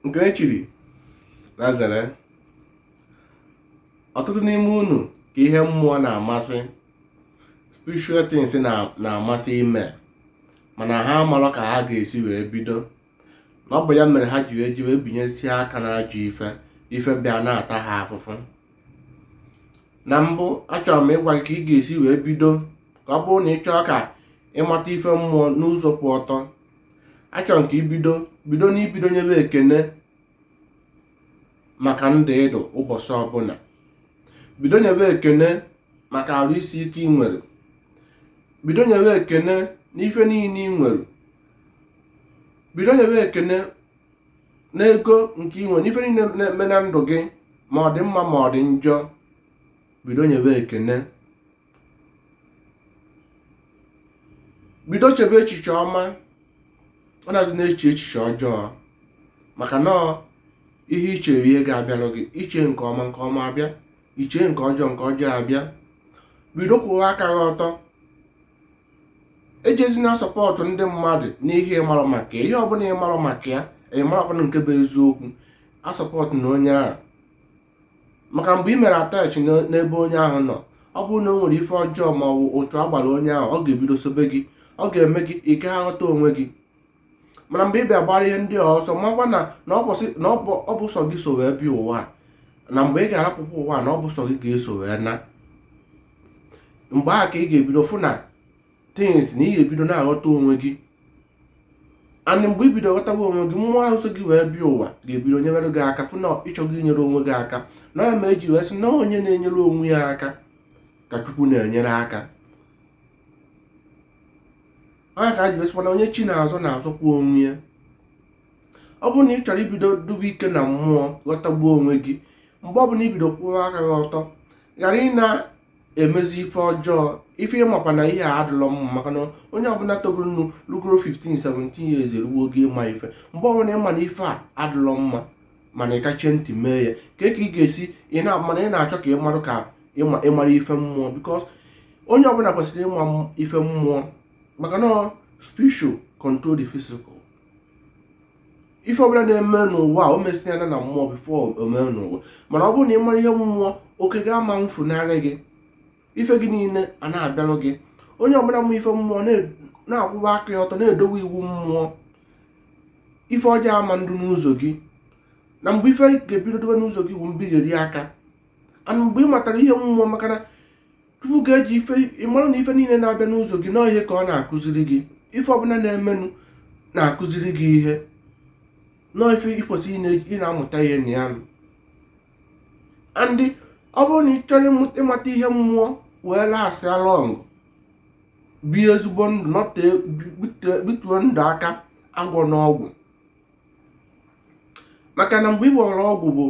nke echiri Nazare. Ọtụtụ n'ime unu ka ihe mmụọ na-amasị, spiritual things na-amasị ime, mana ha amarọ ka ha ga-esi wee bido. Na ọ bụ ya mere ha ji wee binyesie aka n'ajọ ife bịa na-ata ha afụfụ. Na mbụ, achọrọ m ịgwa gị ka ị ga-esi wee bido, ka ọ bụrụ na ị chọọ ka ịmata ife mmụọ n'ụzọ kwụ ọtọ. Achọrọ m ka bido n'ibido nyebe ekene maka ndụ ịdụ ụbọchị ọbụla. Bido nyebe ekene maka arụ isi ike ị nwere. Bido nyebe ekene n'ife niile ị nwere. Bido nyebe ekene n'ego nke ị nwere, n'ife niile na-eme na ndụ gị, ma ọ dị mma ma ọ dị njọ. Bido nyebe ekene. Bido chebe echiche ọma. Ọ na-azị na-eche echiche ọjọọ, maka na ihe ichere ihe ga-abịalụ gị. Iche nke ọma nke ọma abịa, iche nke ọjọọ abịa. Bido kwụwa aka gị ọtọ. Ejezina sọpọtụ ndị mmadụ n'ihe ịmarụ maka ya. Ihe ọbụla ịmarụ maka ya, ịmarụ ọbụla nke bụ eziokwu, asọpọtụ na onye ahụ. Maka mgbe ị mere atachi n'ebe onye ahụ nọ, ọ bụrụ na o nwere ife ọjọọ ma ọ bụ ụtụ agbara onye ahụ, ọ ga-ebido sobe gị. Ọ ga-eme gị ị gaghị aghọta onwe gị. Mana mgbe ị bịa gbara ihe ndị ọsọ, makwa na ọ bụ sọ gị so wee bịa ụwa, na mgbe ị ga-arapụkwa ụwa na ọ bụ sọ gị ga-eso wee na, mgbe ahụ ka ị ga-ebido fụ na things na ị ga-ebido na-aghọta onwe gị. And mgbe ị bido ghọtawa onwe gị, mmụọ ahụ so gị wee bịa ụwa ga-ebido nyere gị aka, fụ na ịchọghị inyere onwe gị aka. Na ya ma eji wee sị na onye na-enyere onwe ya aka ka Chukwu na-enyere aka. Onye ka a ji wesịkwa na onye chi na-azọkwa onwe ya. Ọ bụrụ na ị chọrọ ibido dube ike na mmụọ, ghọtagbuo onwe gị, mgbe ọbụla ibido kwụwa aka gị ọtọ, ghara ị na-emezi ife ọjọọ, ife ịmakwa na ihe a adịlọ mma. Maka na onye ọbụla togoro lugoro 15-17 years eruo oge ịma ife. Mgbe ọbụla ịma na ife a adịlọ mma, mana ị kachie ntị mee ya, ka ị ga-esi mana ị na-achọ ka ị marụ ka ịmara ife mmụọ. Because onye ọbụla kwesịrị ịma ife mmụọ, maka na spiritual control the physical. Ife ọbụla na-eme n'ụwa o mesinyana na mmụọ before o mee n'ụwa. Mana ọ bụrụ na ị mara ihe mmụọ, oke ga-ama mfunarị gị, ife gị niile a na-abịalụ gị. Onye ọbụla mụ ife mmụọ na-akwụwa aka ya ọtọ, na-edowe iwu mmụọ. Ife ọjọọ ama ndụ n'ụzọ gị, na mgbe ife ga-ebido dobe n'ụzọ gị bụ mbigheri aka. And mgbe ị matara ihe mmụọ, maka na Chukwu ga-eji ife ịmarụ na ife niile na-abịa n'ụzọ gị na ihe ka ọ na-akụziri gị. Ife ọbụla na-emenụ na-akụziri gị ihe, nọ ife ịkwesịrị ị na-amụta ihe na ya. And ọ bụrụ na ị chọrọ ịmata ihe mmụọ wee last along, bie ezigbo ndụ, bituo ndụ aka agwọ n'ọgwụ. Maka na mgbe ị gbọrọ ọgwụ bụ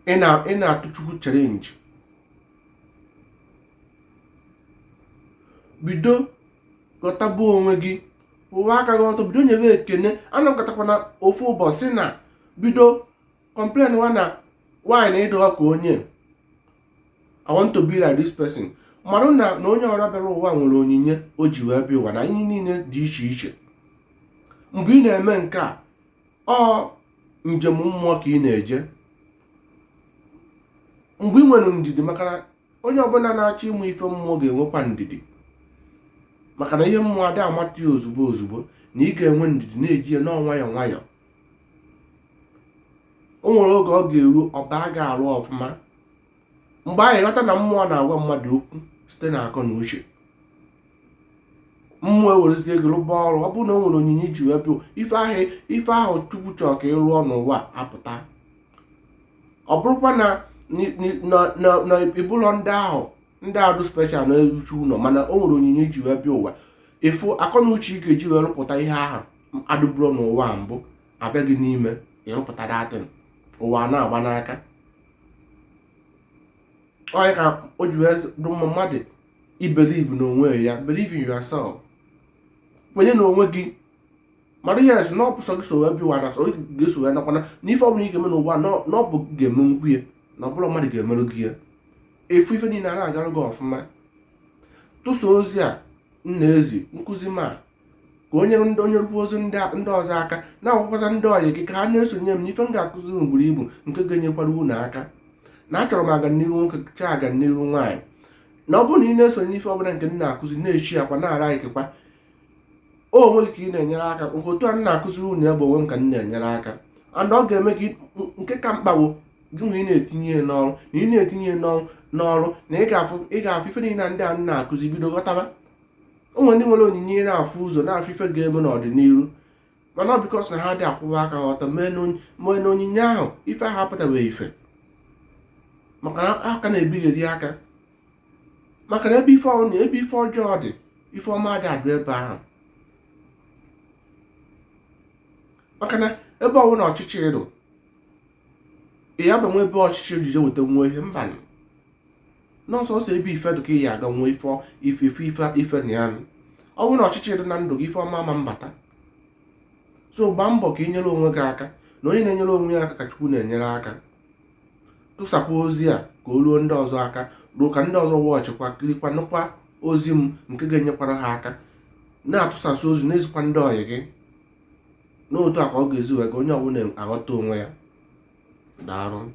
ị na-atụ Chukwu challenge. Bido ghọtabuo onwe gị, ụwa aka gị ọtọ, bido nyebe ekene. Anọkọtakwa na ofu ụbọchị na bido complain na why na ịdọọ ka onye I want to be like this person. Marụ na onye ọra bịara ụwa nwere onyinye o ji wee bịa ụwa, na ihe niile dị iche iche. Mgbe ị na-eme nke a, ọ njem mmụọ ka ị na-eje. Mgbe ị nwere ndidi, maka na onye ọbụla na-achọ ịmụ ife mmụọ ga-enwekwa ndidi. Maka na ihe mmụọ adị amata ya ozugbo, na ị ga-enwe ndidi na-eji ya n'ọnwayọ nwayọ. O nwere oge ọ ga-eru, ọba ga-arụ ọfụma. Mgbe anyị ghọta na mmụọ na-agwa mmadụ okwu site n'akọ na uche, mmụọ ewerezie ego rụba ọrụ. Ọ bụrụ na o nwere onyinye iji wee bịa ife ahụ Chukwu chọrọ ka ị rụọ n'ụwa apụta. Ọ bụrụkwa na ịbụlọ ndị adụ special na-eruchu ụlọ, mana o nwere onyinye iji wee bịa ụwa, efu akọ na uche ị ga-eji wee rụpụta ihe ahụ adụbụrụ n'ụwa mbụ abịaghị n'ime ịrụpụta datin, ụwa na-agba n'aka. Onye ka o ji wee dụ mmadụ ibelieve n'onwe ya. Believe in yourself. Kwenye n'onwe gị. Mara yes, na ọ bụ sọ gị so wee bịa ụwa, na sọ gị ga-eso wee nakwana na ife ọbụla ị ga-eme n'ụwa na ọ bụ ga-eme ngwu ya, na ọ bụrụ mmadụ ga-emerụ gị ya. Efu ife niile a na-agarụ gị ọfụma. Tụsa ozi a nna ezi nkụzi ma ka onye rukwa ozi ndị ọzọ aka, na-agwakwata ndị ọyị gị ka ha na-esonye m n'ife m ga-akụziri unu buru ibu nke ga-enyekwara unu aka. Na achọrọ m aga n'iru nwoke cha aga n'iru nwaanyị, na ọ bụrụ na ị na-esonye n'ife ọbụla nke m na-akụzi na-echi akwa na-ara ikekwa onwe gị ka ị na-enyere aka, nke otu a m na-akụziri unu ya bụ onwe m ka m na-enyere aka. And ọ ga-eme gị nke ka mkpawo gị nwe ị na-etinye ya n'ọrụ, na ị na-etinye n'ọrụ na ị ga-afụ ife niile ndị a na-akụzi bido ghọtaba. Onwe ndị nwere onyinye na-afụ ụzọ na-afụ ife ga-eme n'ọdịnihu, mana ọ bikọs na ha dị akwụwa aka ghọta mee na onyinye ahụ ife ahụ apụtabeghị ife, maka na aka na-ebigheri aka. Maka na ebe ife ọjọọ dị, ife ọma dị adụ ebe ahụ. Maka na ebe ọbụla ọchịchịrị dị, ị abanwe ebe ọchịchịrị jije weta nwa ihe mba n'ọsọsọ ebe ife dị ka ị ya aga nwe ife na ya. Ọ bụrụ na ọchịchịrị dị na ndụ gị, ife ọma ma mbata. So gbaa mbọ ka ị nyere onwe gị aka, na onye na-enyere onwe ya aka ka Chukwu na-enyere aka. Tụsapụ ozi a ka o ruo ndị ọzọ aka, ruo ka ndị ọzọ wọchịkwa kirikwa nụkwa ozi m nke ga-enyekwara ha aka. Na-atụsasị ozi na-ezikwa ndị ọyị gị, n'otu a ka ọ ga-ezi wee ka onye ọbụla aghọta onwe ya. Daalụ.